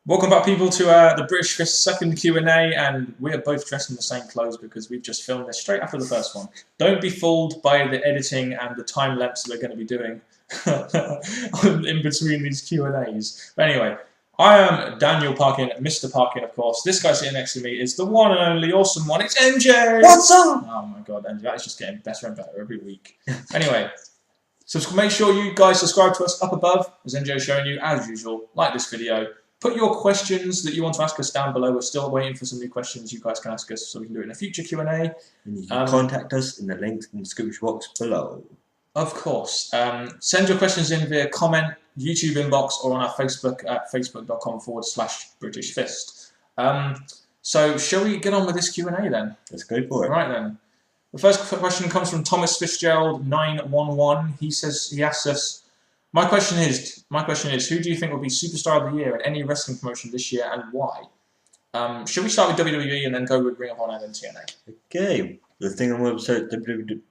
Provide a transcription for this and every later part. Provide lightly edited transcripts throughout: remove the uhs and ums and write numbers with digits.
Welcome back, people, to the British Fist second Q&A, and we are both dressed in the same clothes because we've just filmed this straight after the first one. Don't be fooled by the editing and the time lapse we're going to be doing in between these Q&As. But anyway, I am Daniel Parkin, Mr. Parkin, of course. This guy sitting next to me is the one and only awesome one. It's MJ! What's up? Oh my god, MJ, that is just getting better and better every week. Anyway, so make sure you guys subscribe to us up above, as MJ is showing you, as usual. Like this video. Put your questions that you want to ask us down below. We're still waiting for some new questions you guys can ask us so we can do it in a future Q&A. And you can contact us in the links in the description box below. Of course. Send your questions in via comment, YouTube inbox, or on our Facebook at facebook.com/British Fist. So shall we get on with this Q&A then? Let's go for it. Right then. The first question comes from Thomas Fitzgerald 911. He asks us, My question is, who do you think will be Superstar of the Year in any wrestling promotion this year, and why? Should we start with WWE and then go with Ring of Honor and then TNA? Okay. The thing I'm going to say with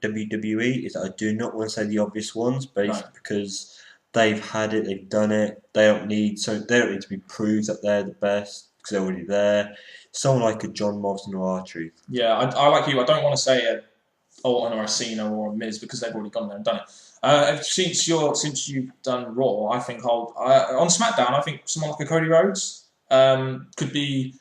WWE is I do not want to say the obvious ones, based because they've had it, they've done it. They don't need to be proved that they're the best because they're already there. Someone like a John Morrison or R-Truth. Yeah, I like you. I don't want to say a Orton or a Cena or a Miz because they've already gone there and done it. Since you've done Raw, I think on SmackDown, I think someone like a Cody Rhodes could be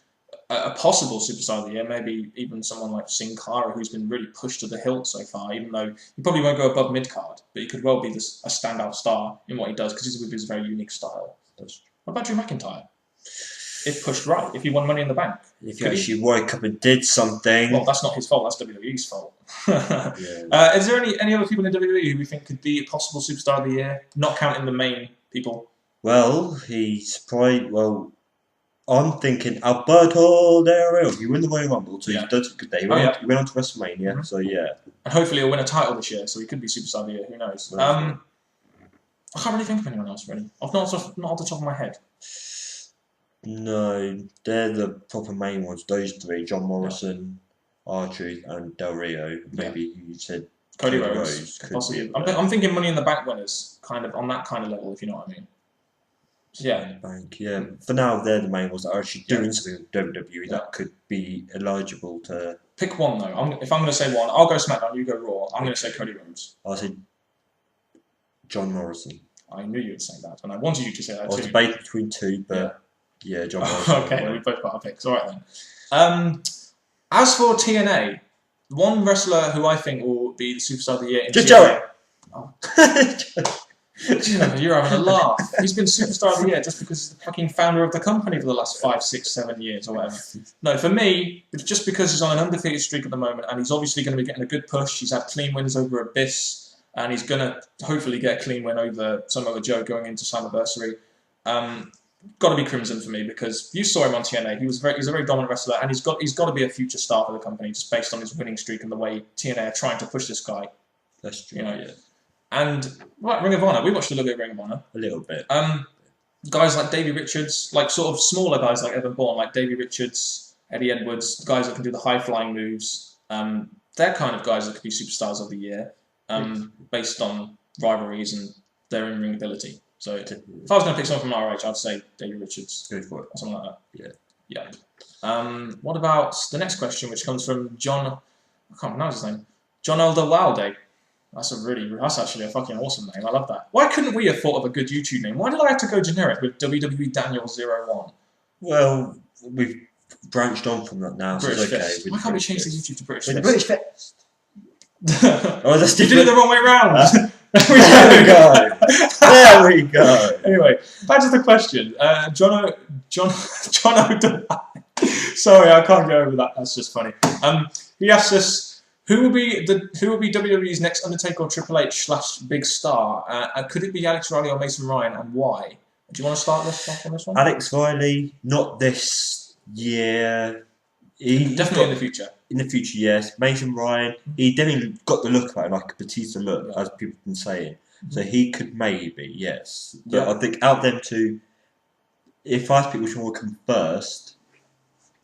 a possible Superstar of the Year. Maybe even someone like Sin Cara, who's been really pushed to the hilt so far. Even though he probably won't go above mid card, but he could well be a standout star in what he does because with his very unique style. What about Drew McIntyre? If pushed right, if he won Money in the Bank. If he actually woke up and did something. Well, that's not his fault, that's WWE's fault. Is there any other people in WWE who we think could be a possible Superstar of the Year, not counting the main people? Well, he's probably, I'm thinking Alberto Del Rio. He won the Royal Rumble, so he's done a good day. He went on to Wrestlemania, so yeah. And hopefully he'll win a title this year, so he could be Superstar of the Year, who knows. I can't really think of anyone else, really. Not off the top of my head. No, they're the proper main ones. Those three: John Morrison, R-Truth, and Del Rio. Maybe you said Cody Rhodes. Possibly. I'm thinking Money in the Bank winners, kind of on that kind of level, if you know what I mean. So, yeah. Bank, yeah. For now, they're the main ones that are actually doing something with WWE that could be eligible to. Pick one though. If I'm going to say one, I'll go SmackDown. You go Raw. I'm going to say Cody Rhodes. I'll say John Morrison. I knew you would say that, and I wanted you to say that too. I was debating between two, but. Yeah, John Morrison. Okay, we both got our picks. All right then. As for TNA, one wrestler who I think will be the Superstar of the Year in TNA. You're having a laugh. He's been Superstar of the Year just because he's the fucking founder of the company for the last 5, 6, 7 years or whatever. No, for me, it's just because he's on an undefeated streak at the moment and he's obviously going to be getting a good push. He's had clean wins over Abyss and he's going to hopefully get a clean win over Samoa Joe going into Slammiversary. Got to be Crimson for me because you saw him on TNA. He's a very dominant wrestler, and he's got to be a future star for the company just based on his winning streak and the way TNA are trying to push this guy. That's true. Yeah. And Ring of Honor, we watched a little bit of Ring of Honor. A little bit. Guys like Davey Richards, like sort of smaller guys like Evan Bourne, like Davey Richards, Eddie Edwards, guys that can do the high flying moves. They're kind of guys that could be Superstars of the Year, based on rivalries and their in-ring ability. So if I was going to pick someone from RH, I'd say Davey Richards. Go for it. Or something like that. Yeah. What about the next question, which comes from John? I can't pronounce his name. John Elderwalde. That's actually a fucking awesome name. I love that. Why couldn't we have thought of a good YouTube name? Why did I have to go generic with WWE Daniel 01? Well, we've branched on from that now. British so it's Fist. Why can't we change the YouTube to British Fist? Fist? British Fist. Oh, that's you did it the wrong way round. There we go. There we go. Anyway, back to the question. John Sorry, I can't go over that. That's just funny. He asks us, who will be WWE's next Undertaker or Triple H / Big Star? Could it be Alex Riley or Mason Ryan, and why? Do you want to start this off on this one? Alex Riley, not this year. Definitely in the future. In the future, yes. Mason Ryan, he definitely got the look about him, like a Batista look, as people have been saying. So he could maybe, yes. But I think out of them two, if I ask people which one will come first,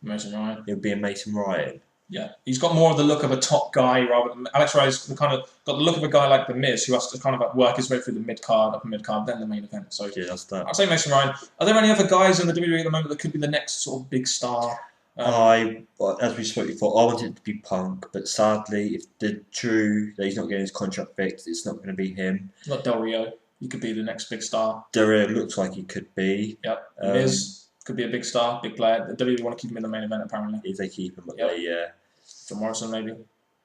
Mason Ryan. it would be a Mason Ryan. Yeah, he's got more of the look of a top guy rather than Alex Riley's kind of got the look of a guy like The Miz who has to kind of like work his way through the mid card, upper mid card, then the main event. So Yeah, that's that. I'd say Mason Ryan. Are there any other guys in the WWE at the moment that could be the next sort of big star? As we spoke before, I wanted it to be Punk, but sadly, if the true that he's not getting his contract fixed, it's not going to be him. Not Del Rio. He could be the next big star. Del Rio looks like he could be. Yep. Miz could be a big star, big player. The WWE want to keep him in the main event apparently. If they keep him, but Yep. John Morrison maybe.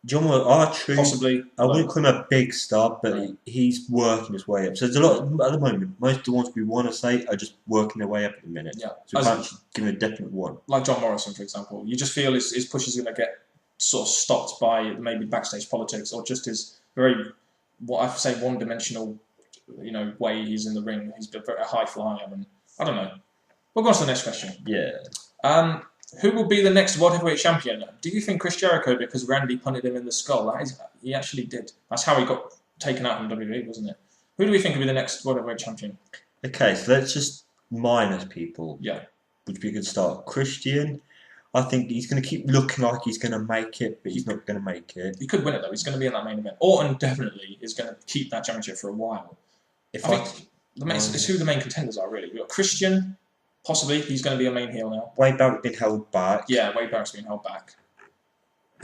John Archer, Possibly. I wouldn't call him a big star, but he's working his way up. So there's a lot at the moment. Most of the ones we want to say are just working their way up at the minute. Yeah. So we can't actually give him a definite one. Like John Morrison, for example. You just feel his push is going to get sort of stopped by maybe backstage politics or just his very, what I say, one-dimensional, way he's in the ring. He's a high flyer, and I don't know. We'll go on to the next question. Yeah. Who will be the next World Heavyweight Champion? Do you think Chris Jericho, because Randy punted him in the skull? He actually did. That's how he got taken out from WWE, wasn't it? Who do we think will be the next World Heavyweight Champion? Okay, so let's just minus people. Yeah. Would be a good start. Christian, I think he's going to keep looking like he's going to make it, but he's not going to make it. He could win it, though. He's going to be in that main event. Orton definitely is going to keep that championship for a while. It's who the main contenders are, really. We've got Christian. Possibly, he's going to be a main heel now. Wade Barrett's been held back. Yeah, Wade Barrett's been held back.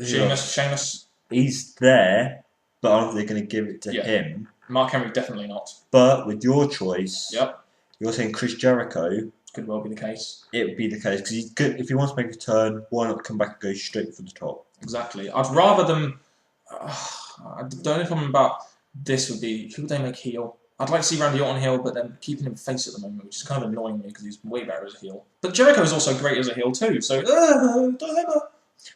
Sheamus. He's there, but I don't think they're going to give it to him. Mark Henry, definitely not. But with your choice, you're saying Chris Jericho. Could well be the case. It would be the case, because if he wants to make a turn, why not come back and go straight for the top? Exactly. I'd rather them... the only problem about this would be, who would they make heel? I'd like to see Randy Orton heel, but then keeping him face at the moment, which is kind of annoying me because he's way better as a heel. But Jericho is also great as a heel too, so dilemma.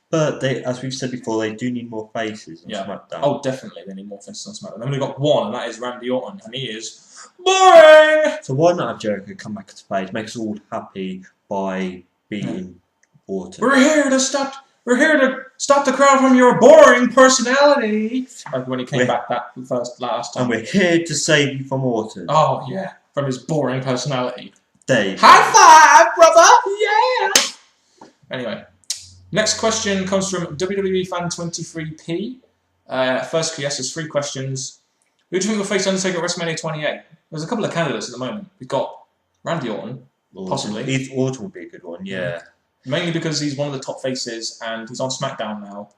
But as we've said before, they do need more faces on SmackDown. Oh, definitely, they need more faces on SmackDown. They've only got one, and that is Randy Orton, and he is boring. So why not have Jericho come back as face? Make us all happy by beating Orton. We're here to stop the crowd from your boring personality. Like when he came back last time. And we're here to save you from Orton. Oh, yeah. From his boring personality. Dave. High five, brother! Yeah! Anyway. Next question comes from WWE Fan 23P. First, yes, there's 3 questions. Who do you think will face Undertaker at WrestleMania 28? There's a couple of candidates at the moment. We've got Randy Orton, possibly. Orton would be a good one, yeah. Mainly because he's one of the top faces and he's on SmackDown now.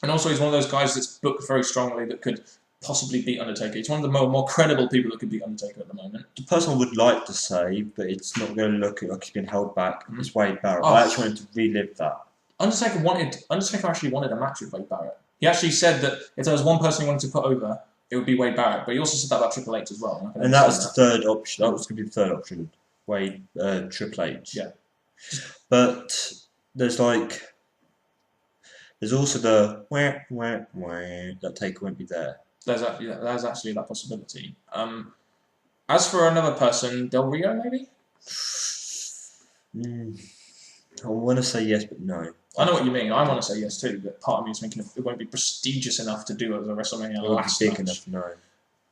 And also he's one of those guys that's booked very strongly that could possibly beat Undertaker. He's one of the more credible people that could beat Undertaker at the moment. The person I would like to say, but it's not going to look like he's been held back, is Wade Barrett. I actually wanted to relive that. Undertaker actually wanted a match with Wade Barrett. He actually said that if there was one person he wanted to put over, it would be Wade Barrett. But he also said that about Triple H as well. And that was the third option. That was going to be the third option. Triple H. Yeah. But there's also the that Taker won't be there. There's actually that possibility. As for another person, Del Rio maybe? I want to say yes, but no. I know what you mean. I want to say yes too, but part of me is thinking it won't be prestigious enough to do it as a WrestleMania last match. Enough, no.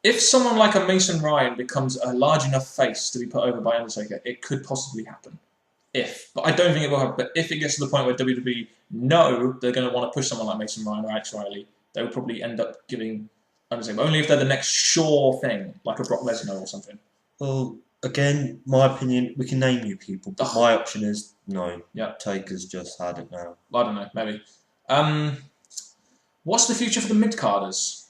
If someone like a Mason Ryan becomes a large enough face to be put over by Undertaker, it could possibly happen. But I don't think it will happen. But if it gets to the point where WWE know they're going to want to push someone like Mason Ryan or Alex Riley, they will probably end up giving Undertaker, only if they're the next sure thing, like a Brock Lesnar or something. Well, again, my opinion, we can name you people, but my option is no. Yeah. Taker's just had it now. I don't know, maybe. What's the future for the mid-carders?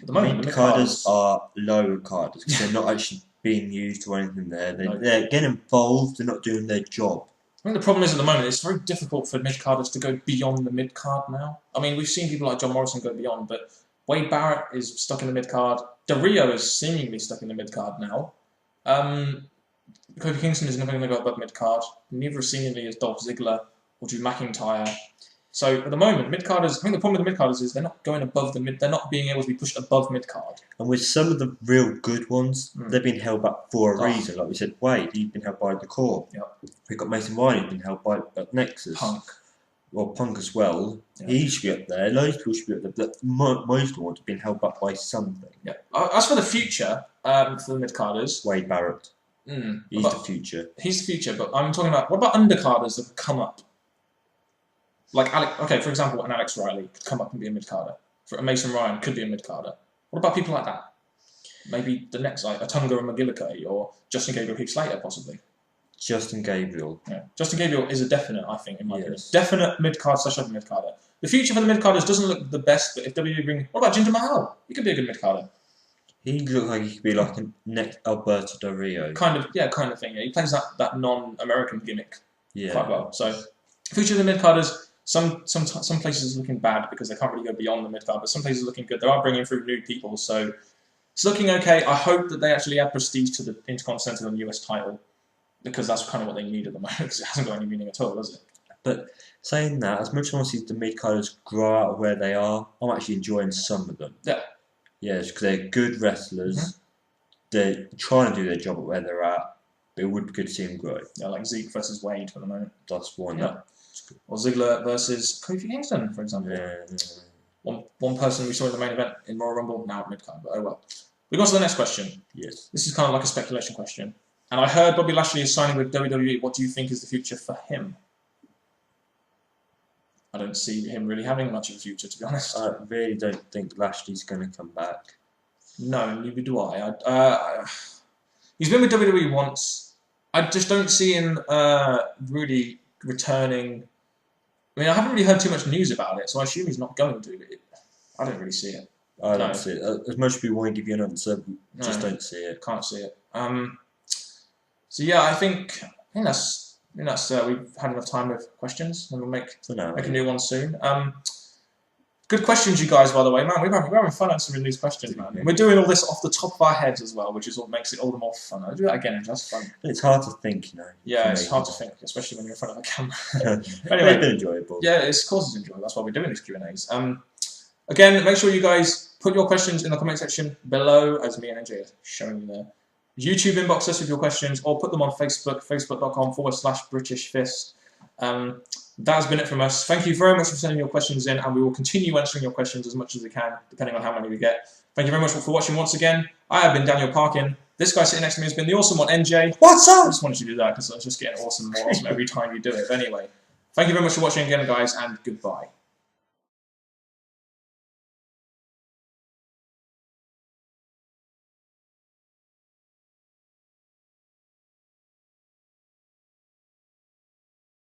At the moment, mid-carders are lower carders because they're not actually being used or anything there. They're getting involved, they're not doing their job. I think the problem is at the moment, it's very difficult for mid-carders to go beyond the mid-card now. I mean, we've seen people like John Morrison go beyond, but Wade Barrett is stuck in the mid-card. Del Rio is seemingly stuck in the mid-card now. Kofi Kingston is never going to go above mid-card. Neither seemingly is Dolph Ziggler or Drew McIntyre. So at the moment, mid-carders, I think the problem with the mid-carders is they're not going above the mid, they're not being able to be pushed above mid-card. And with some of the real good ones, they've been held back for a reason. Like we said, Wade, he's been held by the core. Yep. We've got Mason Ryan, who's been held by Nexus. Punk as well. Yeah. He should be up there. Loads of people should be up there. But most of them have been held back by something. Yeah. As for the future, for the mid-carders... Wade Barrett. He's the future. He's the future, but I'm talking about... What about undercarders that have come up? Like okay, for example, an Alex Riley could come up and be a mid-carder. For a Mason Ryan could be a mid-carder. What about people like that? Maybe the next, like a Tunga and McGillicuddy or Justin Gabriel Heath Slater, possibly. Justin Gabriel. Yeah. Justin Gabriel is a definite, I think, in my opinion. Definite mid-card / other mid-carder. The future for the mid-carders doesn't look the best, but if WWE bring... What about Jinder Mahal? He could be a good mid-carder. He looks like he could be like a next Alberto Del Rio. Kind of thing. Yeah. He plays that non-American gimmick quite well. So, future of the mid-carders, some places are looking bad because they can't really go beyond the mid-card, but some places are looking good. They are bringing through new people, so it's looking okay. I hope that they actually add prestige to the Intercontinental and US title, because that's kind of what they need at the moment, because it hasn't got any meaning at all, does it? But saying that, as much as I want to see the mid-carders grow out of where they are, I'm actually enjoying some of them. Yeah. Yes, because they're good wrestlers. They're trying to do their job at where they're at, but it would be good to see them grow. Yeah, like Zeke versus Wade for the moment. That's one. Yeah. Or Ziggler versus Kofi Kingston, for example. Yeah. One person we saw in the main event in Royal Rumble, now mid-card, but oh well. We go on to the next question. Yes. This is kind of like a speculation question. And I heard Bobby Lashley is signing with WWE. What do you think is the future for him? I don't see him really having much of a future, to be honest. I really don't think Lashley's going to come back. No, neither do I. He's been with WWE once. I just don't see him really returning. I mean, I haven't really heard too much news about it, so I assume he's not going to. I don't really see it. I don't see it. As much as we want to give you an answer, we just don't see it. Can't see it. So yeah, I think that's we've had enough time with questions, and we'll make a new one soon. Good questions, you guys. By the way, man, we're having fun answering these questions, man. And we're doing all this off the top of our heads as well, which is what makes it all the more fun. I'll do that again, and just fun. It's hard to think, Yeah, it's hard to think, especially when you're in front of a camera. Anyway, it's been enjoyable. Yeah, of course it's enjoyable. That's why we're doing these Q&As. Again, make sure you guys put your questions in the comment section below, as me and NJ are showing you there. YouTube inbox us with your questions, or put them on Facebook, facebook.com/BritishFist. That has been it from us. Thank you very much for sending your questions in, and we will continue answering your questions as much as we can, depending on how many we get. Thank you very much for watching once again. I have been Daniel Parkin. This guy sitting next to me has been the awesome one, NJ. What's up? I just wanted you to do that because I was just getting more awesome every time you do it. But anyway, thank you very much for watching again, guys, and goodbye.